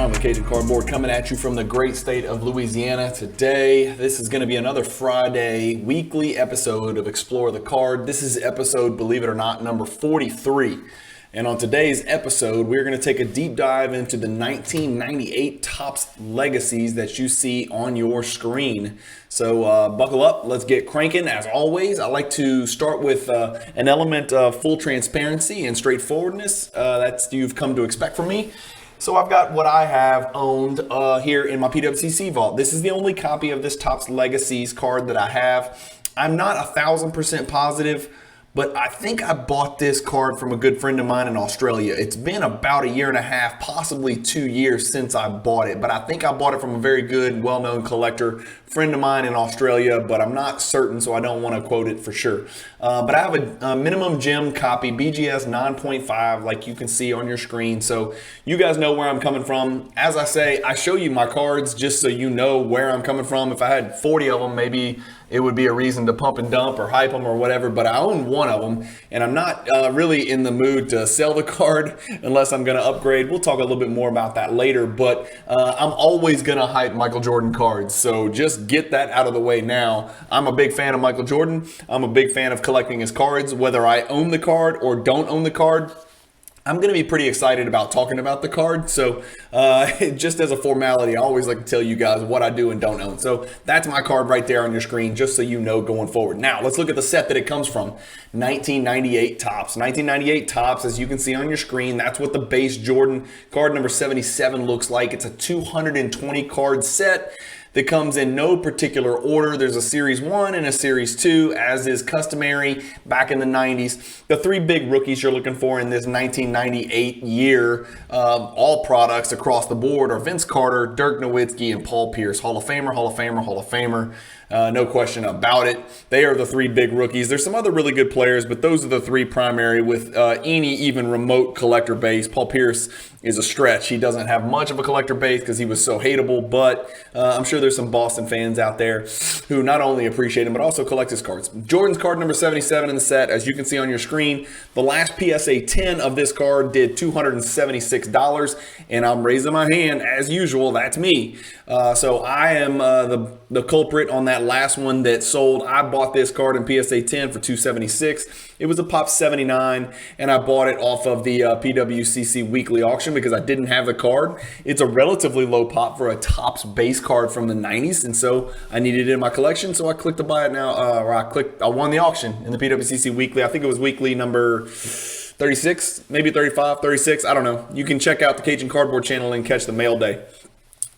Sean with Cajun Cardboard coming at you from the great state of Louisiana. Today, this is going to be another Friday weekly episode of Explore the Card. This is episode, believe it or not, number 43. And on today's episode, we're going to take a deep dive into the 1998 Topps Legacies that you see on your screen. So buckle up, let's get cranking. As always, I like to start with an element of full transparency and straightforwardness that you've come to expect from me. So I've got what I have owned here in my PWCC vault. This is the only copy of this Topps Legacies card that I have. I'm not 1,000% positive, but I think I bought this card from a good friend of mine in Australia. It's been about a year and a half, possibly 2 years since I bought it. But I think I bought it from a very good, well-known collector, friend of mine in Australia, but I'm not certain, so I don't want to quote it for sure. But I have a minimum gem copy, BGS 9.5, like you can see on your screen. So you guys know where I'm coming from. As I say, I show you my cards just so you know where I'm coming from. If I had 40 of them, maybe it would be a reason to pump and dump or hype them or whatever, but I own one of them, and I'm not really in the mood to sell the card unless I'm going to upgrade. We'll talk a little bit more about that later, but I'm always going to hype Michael Jordan cards, so just get that out of the way now. I'm a big fan of Michael Jordan. I'm a big fan of collecting his cards, whether I own the card or don't own the card. I'm going to be pretty excited about talking about the card. So just as a formality, I always like to tell you guys what I do and don't own. So that's my card right there on your screen, just so you know going forward. Now, let's look at the set that it comes from. 1998 Topps. 1998 Topps, as you can see on your screen, that's what the base Jordan card number 77 looks like. It's a 220 card set that comes in no particular order. There's a Series 1 and a Series 2, as is customary back in the 90s. The three big rookies you're looking for in this 1998 year, all products across the board, are Vince Carter, Dirk Nowitzki, and Paul Pierce. Hall of Famer, Hall of Famer, Hall of Famer. No question about it. They are the three big rookies. There's some other really good players, but those are the three primary with any even remote collector base. Paul Pierce is a stretch. He doesn't have much of a collector base because he was so hateable, but I'm sure there's some Boston fans out there who not only appreciate him, but also collect his cards. Jordan's card number 77 in the set, as you can see on your screen. The last PSA 10 of this card did $276, and I'm raising my hand as usual. That's me. So I am the culprit on that last one that sold. I bought this card in PSA 10 for $276. It was a pop 79, and I bought it off of the PWCC weekly auction because I didn't have the card. It's a relatively low pop for a Topps base card from the 90s, and so I needed it in my collection, so I clicked to buy it now. I won the auction in the PWCC weekly. I think it was weekly number 36, maybe 35, 36. I don't know. You can check out the Cajun Cardboard channel and catch the mail day.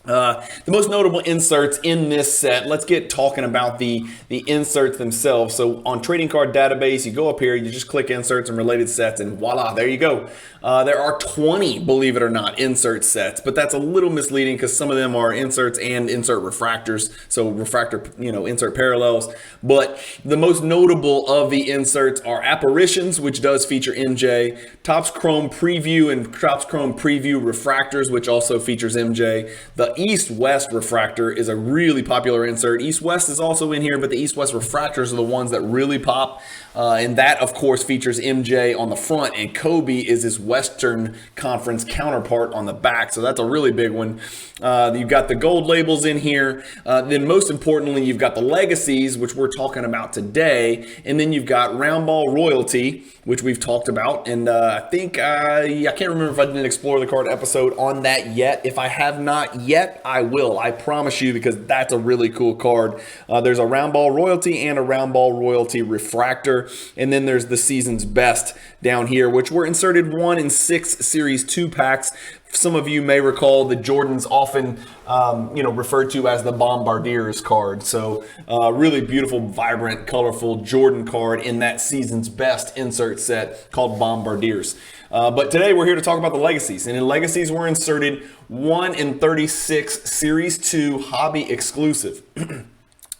The most notable inserts in this set, let's get talking about the inserts themselves. So on Trading Card Database, you go up here, you just click inserts and related sets, and voila, there you go. There are 20, believe it or not, insert sets, but that's a little misleading because some of them are inserts and insert refractors. So refractor, insert parallels. But the most notable of the inserts are Apparitions, which does feature MJ, Topps Chrome Preview and Topps Chrome Preview Refractors, which also features MJ. The East-West Refractor is a really popular insert. East-West is also in here, but the East-West Refractors are the ones that really pop. And that, of course, features MJ on the front, and Kobe is his Western Conference counterpart on the back. So that's a really big one. You've got the gold labels in here. Then most importantly, you've got the Legacies, which we're talking about today. And then you've got Round Ball Royalty, which we've talked about. And I think, I can't remember if I did an Explore the Card episode on that yet. If I have not yet, I will. I promise you, because that's a really cool card. There's a Round Ball Royalty and a Round Ball Royalty Refractor. And then there's the Season's Best down here, which were inserted 1 in 6 Series 2 packs. Some of you may recall the Jordan's often, referred to as the Bombardiers card. So really beautiful, vibrant, colorful Jordan card in that Season's Best insert set called Bombardiers. But today we're here to talk about the Legacies. And in Legacies, we're inserted 1 in 36 Series 2 hobby exclusive.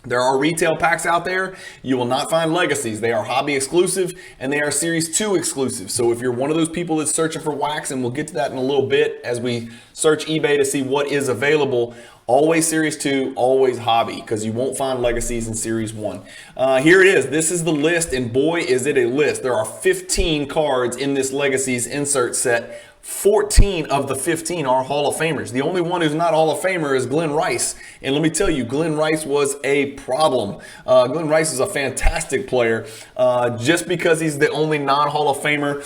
There are retail packs out there. You will not find Legacies. They are hobby exclusive and they are Series 2 exclusive. So if you're one of those people that's searching for wax, and we'll get to that in a little bit as we search eBay to see what is available, always Series 2, always hobby, because you won't find Legacies in Series 1. Here it is. This is the list, and boy, is it a list. There are 15 cards in this Legacies insert set. 14 of the 15 are Hall of Famers. The only one who's not Hall of Famer is Glenn Rice. And let me tell you, Glenn Rice was a problem. Glenn Rice is a fantastic player. Just because he's the only non-Hall of Famer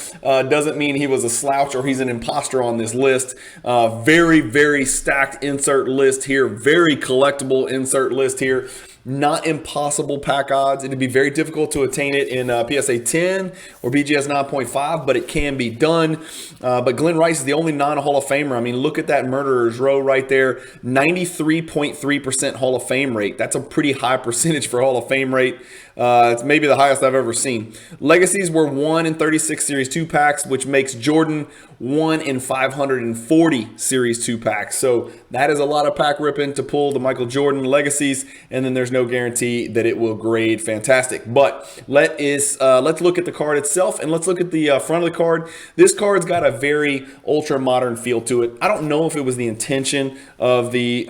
doesn't mean he was a slouch or he's an imposter on this list. Very, very stacked insert list here. Very collectible insert list here. Not impossible pack odds. It'd be very difficult to attain it in PSA 10 or BGS 9.5, but it can be done. But Glenn Rice is the only non-Hall of Famer. I mean, look at that murderer's row right there. 93.3% Hall of Fame rate. That's a pretty high percentage for Hall of Fame rate. It's maybe the highest I've ever seen. Legacies were 1 in 36 Series 2 packs, which makes Jordan 1 in 540 Series 2 packs. So that is a lot of pack ripping to pull the Michael Jordan Legacies, and then there's no guarantee that it will grade fantastic. But let's look at the card itself, and let's look at the front of the card. This card's got a very ultra modern feel to it. I don't know if it was the intention of the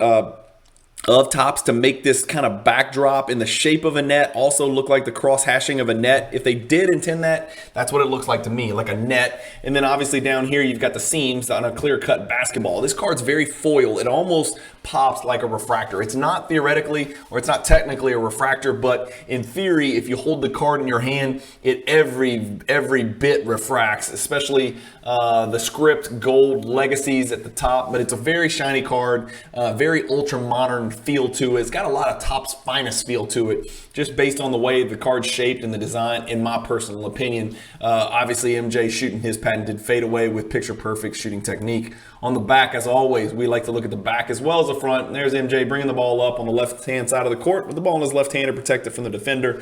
Topps to make this kind of backdrop in the shape of a net also look like the cross hashing of a net. If they did intend that, that's what it looks like to me, like a net. And then obviously down here you've got the seams on a clear-cut basketball. This card's very foil. It almost pops like a refractor. It's not theoretically, or it's not technically a refractor, but in theory, if you hold the card in your hand, it every bit refracts, especially the script gold Legacies at the top. But it's a very shiny card, very ultra modern feel to it. It's got a lot of Topps finest feel to it, just based on the way the card's shaped and the design, in my personal opinion. Obviously, MJ shooting his patented fadeaway with picture-perfect shooting technique. On the back, as always, we like to look at the back as well as the front. And there's MJ bringing the ball up on the left-hand side of the court with the ball in his left hand to protect it from the defender.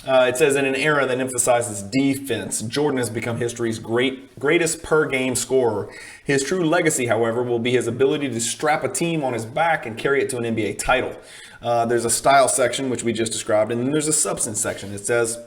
It says, in an era that emphasizes defense, Jordan has become history's greatest per-game scorer. His true legacy, however, will be his ability to strap a team on his back and carry it to an NBA title. There's a style section, which we just described, and then there's a substance section. It says,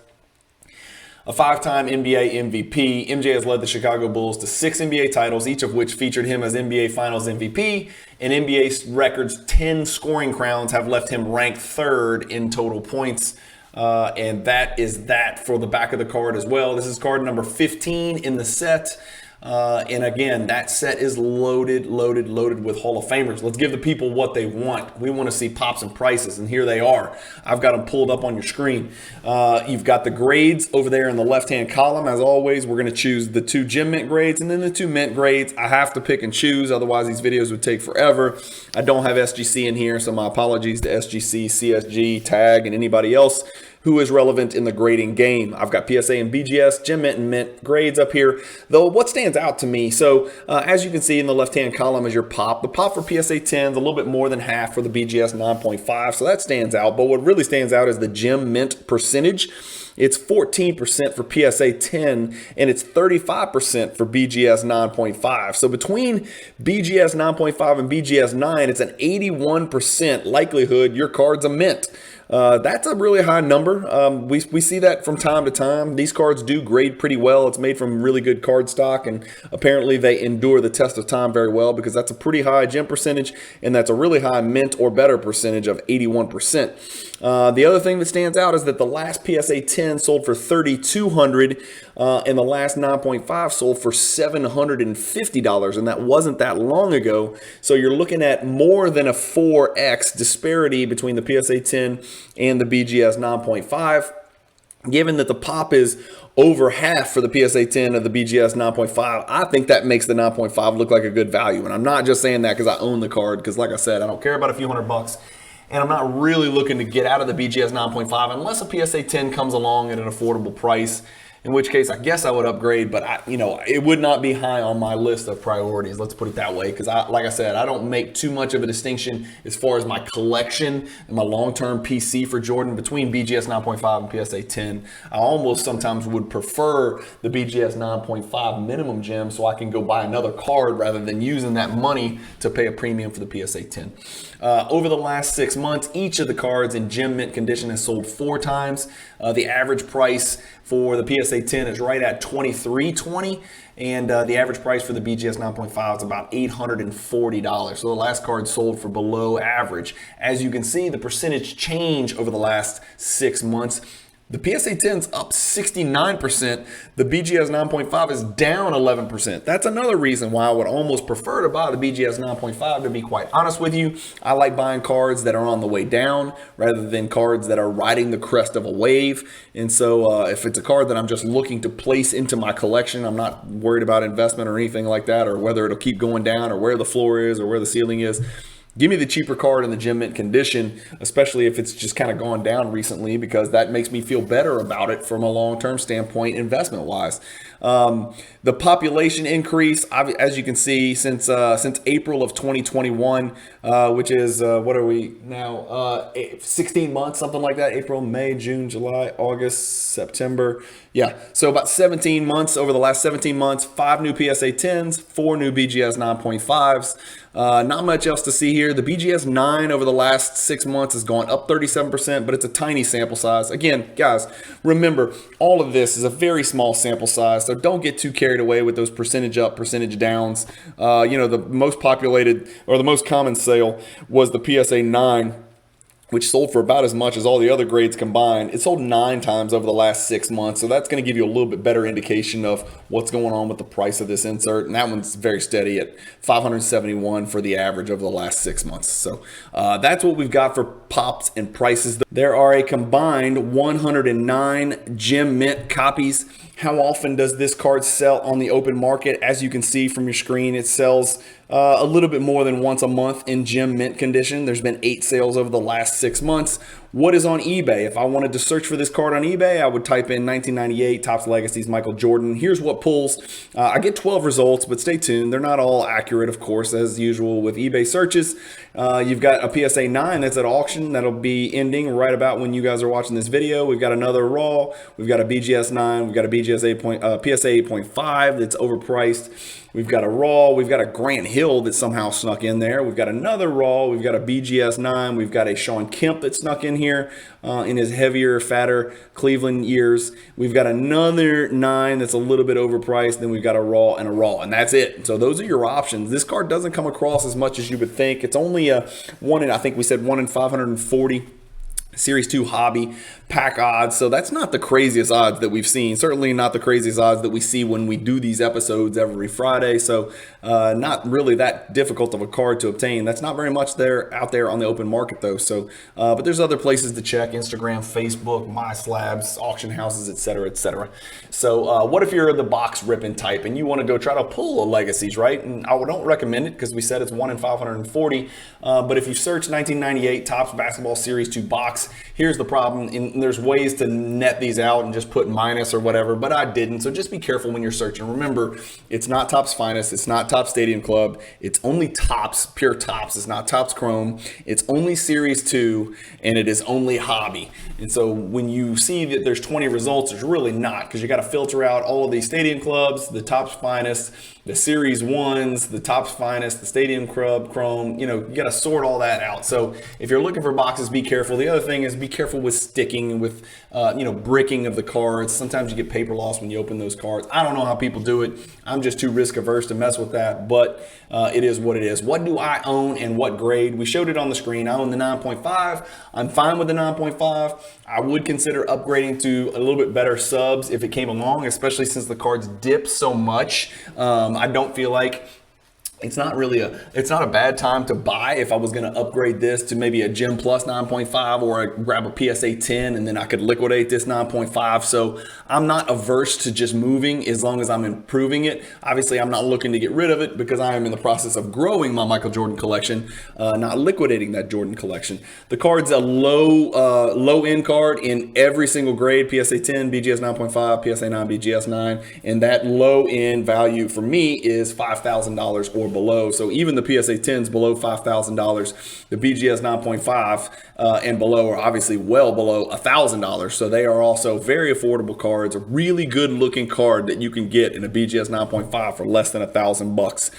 a 5-time NBA MVP, MJ has led the Chicago Bulls to 6 NBA titles, each of which featured him as NBA Finals MVP. And NBA records 10 scoring crowns have left him ranked 3rd in total points. And that is that for the back of the card as well. This is card number 15 in the set. And again, that set is loaded with Hall of Famers. Let's give the people what they want. We want to see pops and prices, and here they are. I've got them pulled up on your screen. You've got the grades over there in the left-hand column. As always, we're going to choose the 2 Gem Mint grades and then the 2 Mint grades. I have to pick and choose, otherwise these videos would take forever. I don't have SGC in here, so my apologies to SGC, CSG, Tag, and anybody else who is relevant in the grading game. I've got PSA and BGS, Gem Mint and Mint grades up here. Though what stands out to me, so as you can see in the left-hand column is your pop. The pop for PSA 10 is a little bit more than half for the BGS 9.5, so that stands out. But what really stands out is the Gem Mint percentage. It's 14% for PSA 10, and it's 35% for BGS 9.5. So between BGS 9.5 and BGS 9, it's an 81% likelihood your card's a mint. That's a really high number. We see that from time to time. These cards do grade pretty well. It's made from really good card stock, and apparently they endure the test of time very well, because that's a pretty high gem percentage, and that's a really high mint or better percentage of 81%. The other thing that stands out is that the last PSA 10 sold for $3,200, and the last 9.5 sold for $750, and that wasn't that long ago. So you're looking at more than a 4x disparity between the PSA 10 and the BGS 9.5. Given that the pop is over half for the PSA 10 of the BGS 9.5, I think that makes the 9.5 look like a good value. And I'm not just saying that because I own the card, because like I said, I don't care about a few $100. And I'm not really looking to get out of the BGS 9.5 unless a PSA 10 comes along at an affordable price, in which case I guess I would upgrade, but it would not be high on my list of priorities. Let's put it that way, because like I said, I don't make too much of a distinction as far as my collection and my long-term PC for Jordan between BGS 9.5 and PSA 10. I almost sometimes would prefer the BGS 9.5 minimum gem so I can go buy another card rather than using that money to pay a premium for the PSA 10. Over the last 6 months, each of the cards in gem mint condition has sold 4 times. The average price for the PSA 10 is right at $23.20, and the average price for the BGS 9.5 is about $840. So the last card sold for below average. As you can see, the percentage change over the last 6 months The PSA 10's up 69%. The BGS 9.5 is down 11%. That's another reason why I would almost prefer to buy the BGS 9.5, to be quite honest with you. I like buying cards that are on the way down rather than cards that are riding the crest of a wave. And so if it's a card that I'm just looking to place into my collection, I'm not worried about investment or anything like that, or whether it'll keep going down or where the floor is or where the ceiling is. Give me the cheaper card in the gem mint condition, especially if it's just kind of gone down recently, because that makes me feel better about it from a long-term standpoint, investment-wise. The population increase, as you can see, since April of 2021, which is, what are we now, 16 months, something like that. April, May, June, July, August, September. Yeah, so about 17 months. Over the last 17 months, 5 new PSA 10s, 4 new BGS 9.5s. Not much else to see here. The BGS 9 over the last 6 months has gone up 37%, but it's a tiny sample size. Again, guys, remember, all of this is a very small sample size, so don't get too carried away with those percentage up, percentage downs. The most populated, or the most common sale was the PSA 9, which sold for about as much as all the other grades combined. It sold 9 times over the last 6 months. So that's going to give you a little bit better indication of what's going on with the price of this insert. And that one's very steady at $571 for the average over the last 6 months. So that's what we've got for pops and prices. There are a combined 109 gem mint copies. How often does this card sell on the open market? As you can see from your screen, it sells a little bit more than once a month in gem mint condition. There's been 8 sales over the last 6 months. What is on eBay? If I wanted to search for this card on eBay, I would type in 1998 Topps Legacies Michael Jordan. Here's what pulls. I get 12 results, but stay tuned. They're not all accurate, of course, as usual with eBay searches. You've got a PSA 9 that's at auction. That'll be ending right about when you guys are watching this video. We've got another raw. We've got a BGS 9. We've got a BGS 8 PSA 8.5 that's overpriced. We've got a raw. We've got a Grant Hill that somehow snuck in there. We've got another raw. We've got a BGS 9. We've got a Sean Kemp that snuck in here in his heavier, fatter Cleveland years. We've got another 9 that's a little bit overpriced. Then we've got a raw, and that's it. So those are your options. This card doesn't come across as much as you would think. It's only a 1 in, I think we said 1 in 540. Series 2 hobby pack odds. So that's not the craziest odds that we've seen. Certainly not the craziest odds that we see when we do these episodes every Friday. So not really that difficult of a card to obtain. That's not very much out there on the open market though. So, but there's other places to check: Instagram, Facebook, My Slabs, auction houses, etc., etc. So what if you're the box ripping type and you want to go try to pull a Legacies, right? And I don't recommend it because we said it's 1 in 540. But if you search 1998 Topps Basketball Series 2 box, here's the problem. And there's ways to net these out and just put minus or whatever, but I didn't. So just be careful when you're searching. Remember, it's not Topps Finest. It's not Topps Stadium Club. It's only Topps, pure Topps. It's not Topps Chrome. It's only Series 2, and it is only hobby. And so when you see that there's 20 results, there's really not, because you got to filter out all of these Stadium Clubs, the Topps Finest, the Series 1s, the Topps Finest, the Stadium Club, Chrome. You got to sort all that out. So if you're looking for boxes, be careful. The other thing is be careful with sticking and with bricking of the cards. Sometimes you get paper loss when you open those cards. I don't know how people do it. I'm just too risk averse to mess with that, but it is what it is. What do I own and what grade? We showed it on the screen. I own the 9.5. I'm fine with the 9.5. I would consider upgrading to a little bit better subs if it came along, especially since the cards dip so much. I don't feel like it's not a bad time to buy if I was going to upgrade this to maybe a Gem Plus 9.5 or grab a PSA 10 and then I could liquidate this 9.5. So I'm not averse to just moving as long as I'm improving it. Obviously, I'm not looking to get rid of it because I am in the process of growing my Michael Jordan collection, not liquidating that Jordan collection. The card's a low end card in every single grade: PSA 10, BGS 9.5, PSA 9, BGS 9, and that low end value for me is $5,000 or below. So even the PSA 10s below $5,000, the BGS 9.5 and below are obviously well below $1,000. So they are also very affordable cards. A really good looking card that you can get in a BGS 9.5 for less than $1,000.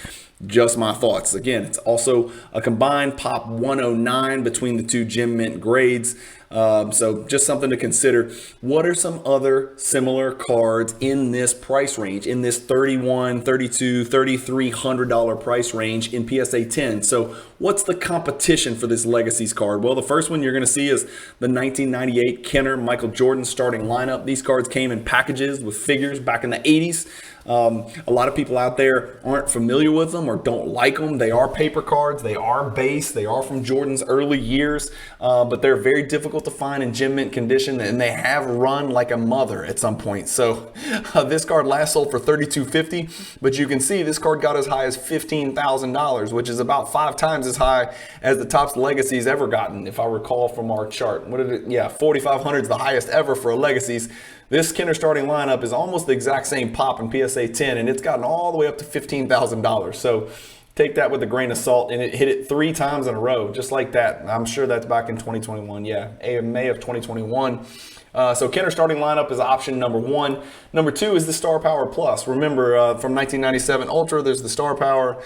Just my thoughts. Again, it's also a combined pop 109 between the two gem mint grades. So just something to consider. What are some other similar cards in this price range, in this $3,100, $3,200, $3,300 price range in PSA 10? So what's the competition for this Legacies card? Well, the first one you're going to see is the 1998 Kenner Michael Jordan starting lineup. These cards came in packages with figures back in the 80s. A lot of people out there aren't familiar with them or don't like them. They are paper cards. They are base. They are from Jordan's early years, but they're very difficult to find in gem mint condition, and they have run like a mother at some point. So this card last sold for $3,250, but you can see this card got as high as $15,000, which is about 5 times as high as the Topps Legacies ever gotten, if I recall from our chart. What did it? Yeah, 4,500 is the highest ever for a Legacies. This Kenner starting lineup is almost the exact same pop in PSA 10, and it's gotten all the way up to $15,000. So take that with a grain of salt, and it hit it 3 times in a row, just like that. I'm sure that's back in 2021. Yeah, May of 2021. So Kenner starting lineup is option number 1. Number 2 is the Star Power Plus. Remember, from 1997 Ultra, there's the Star Power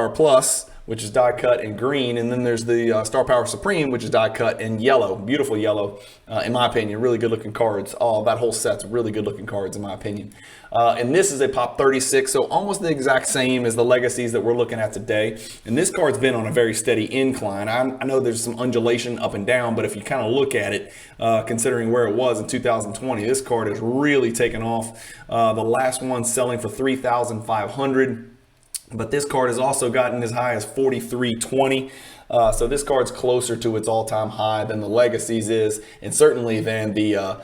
Plus, which is die cut in green, and then there's the Star Power Supreme, which is die cut in yellow. Beautiful yellow, in my opinion. Really good looking cards. Oh, that whole set's really good looking cards, in my opinion. And this is a pop 36, so almost the exact same as the Legacies that we're looking at today. And this card's been on a very steady incline. I know there's some undulation up and down, but if you kind of look at it, considering where it was in 2020, this card has really taken off. The last one selling for $3,500. But this card has also gotten as high as $4,320. So this card's closer to its all-time high than the Legacies is, and certainly than the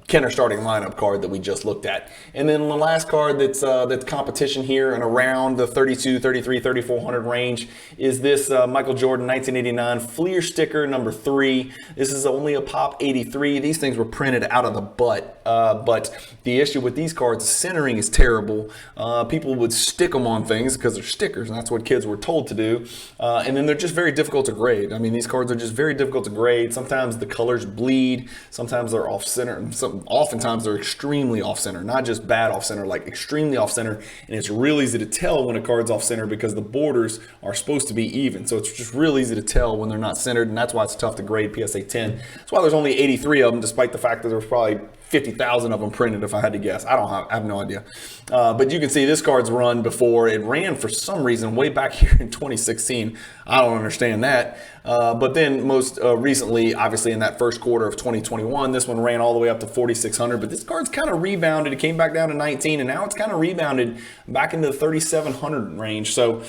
Kenner starting lineup card that we just looked at. And then the last card that's competition here and around the $3,200, $3,300, $3,400 range is this Michael Jordan 1989 Fleer sticker number 3. This is only a pop 83. These things were printed out of the butt. But the issue with these cards, centering is terrible. People would stick them on things because they're stickers, and that's what kids were told to do. And then they're just very difficult to grade. I mean, these cards are just very difficult to grade. Sometimes the colors bleed. Sometimes they're off center. Oftentimes they're extremely off center, not just bad off center, like extremely off center. And it's real easy to tell when a card's off center because the borders are supposed to be even. So it's just real easy to tell when they're not centered, and that's why it's tough to grade PSA 10. That's why there's only 83 of them, despite the fact that there's probably 50,000 of them printed, if I had to guess. I have no idea. But you can see this card's run before. It ran for some reason way back here in 2016. I don't understand that. But then most recently, obviously in that first quarter of 2021, this one ran all the way up to 4,600. But this card's kind of rebounded. It came back down to 19, and now it's kind of rebounded back into the 3,700 range. So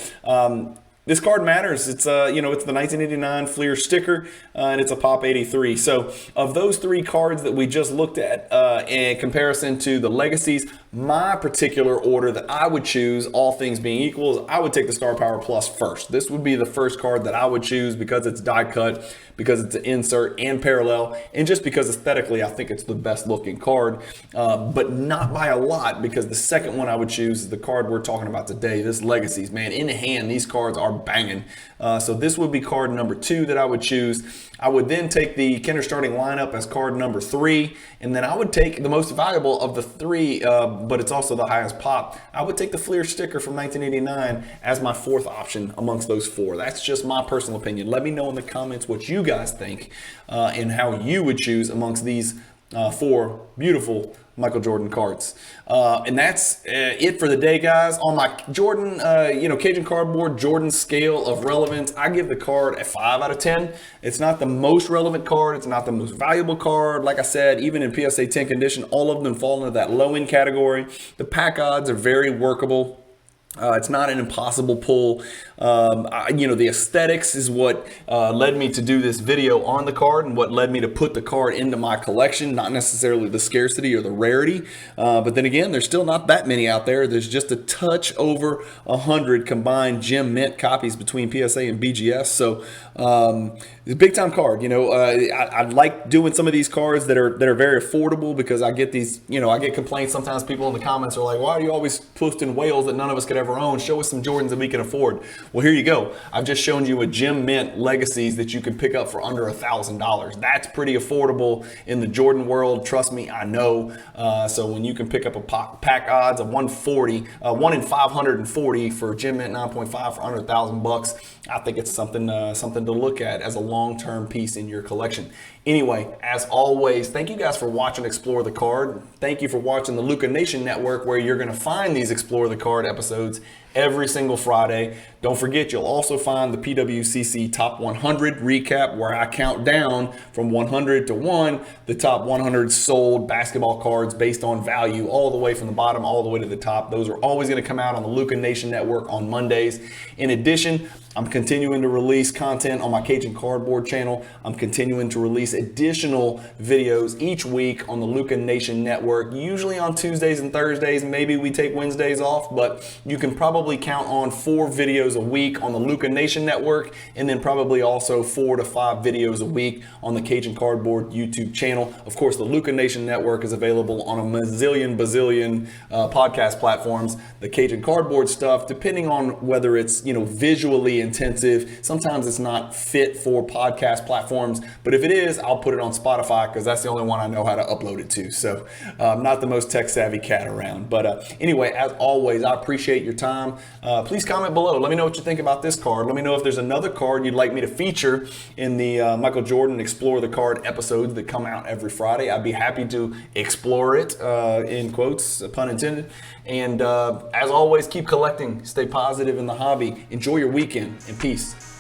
this card matters. It's it's the 1989 Fleer sticker, and it's a pop 83. So of those 3 cards that we just looked at in comparison to the Legacies, my particular order that I would choose, all things being equal, is I would take the Star Power Plus first. This would be the first card that I would choose because it's die cut, because it's an insert and parallel, and just because aesthetically I think it's the best looking card, but not by a lot, because the second one I would choose is the card we're talking about today, this Legacies. Man, in hand, these cards are banging. So this would be card number 2 that I would choose. I would then take the Kenner starting lineup as card number 3, and then I would take the most valuable of the 3, but it's also the highest pop. I would take the Fleer sticker from 1989 as my 4th option amongst those 4. That's just my personal opinion. Let me know in the comments what you guys think and how you would choose amongst these 4 beautiful Michael Jordan cards. And that's it for the day, guys. On my Jordan, Cajun cardboard Jordan scale of relevance, I give the card a 5 out of 10. It's not the most relevant card. It's not the most valuable card. Like I said, even in PSA 10 condition, all of them fall into that low end category. The pack odds are very workable. It's not an impossible pull. The aesthetics is what led me to do this video on the card and what led me to put the card into my collection, not necessarily the scarcity or the rarity. But then again, there's still not that many out there. There's just a touch over 100 combined gem mint copies between PSA and BGS. So it's a big time card. I like doing some of these cards that are very affordable because I get these, I get complaints. Sometimes people in the comments are like, why are you always posting whales that none of us could ever ever owned. Show us some Jordans that we can afford. Well, here you go. I've just shown you a Gem Mint Legacies that you can pick up for under $1,000. That's pretty affordable in the Jordan world. Trust me, I know. So when you can pick up a pack odds of 140, 1 in 540 for Gem Mint 9.5 for under $1,000, I think it's something to look at as a long-term piece in your collection. Anyway, as always, thank you guys for watching Explore the Card. Thank you for watching the Luca Nation Network, where you're going to find these Explore the Card episodes every single Friday. Don't forget, you'll also find the PWCC Top 100 recap, where I count down from 100 to 1, the top 100 sold basketball cards based on value, all the way from the bottom all the way to the top. Those are always going to come out on the Luca Nation Network on Mondays. In addition, I'm continuing to release content on my Cajun Cardboard channel. I'm continuing to release additional videos each week on the Luca Nation Network, usually on Tuesdays and Thursdays. Maybe we take Wednesdays off, but you can probably count on 4 videos a week on the Luca Nation Network, and then probably also 4 to 5 videos a week on the Cajun Cardboard YouTube channel. Of course, the Luca Nation Network is available on a bazillion podcast platforms. The Cajun Cardboard stuff, depending on whether it's visually intensive, sometimes it's not fit for podcast platforms, but if it is, I'll put it on Spotify, because that's the only one I know how to upload it to. So I'm not the most tech savvy cat around, but anyway, as always, I appreciate your time. Please comment below. Let me know what you think about this card. Let me know if there's another card you'd like me to feature in the Michael Jordan Explore the Card episodes that come out every Friday. I'd be happy to explore it, in quotes, pun intended. And as always, keep collecting, stay positive in the hobby, enjoy your weekend, and peace.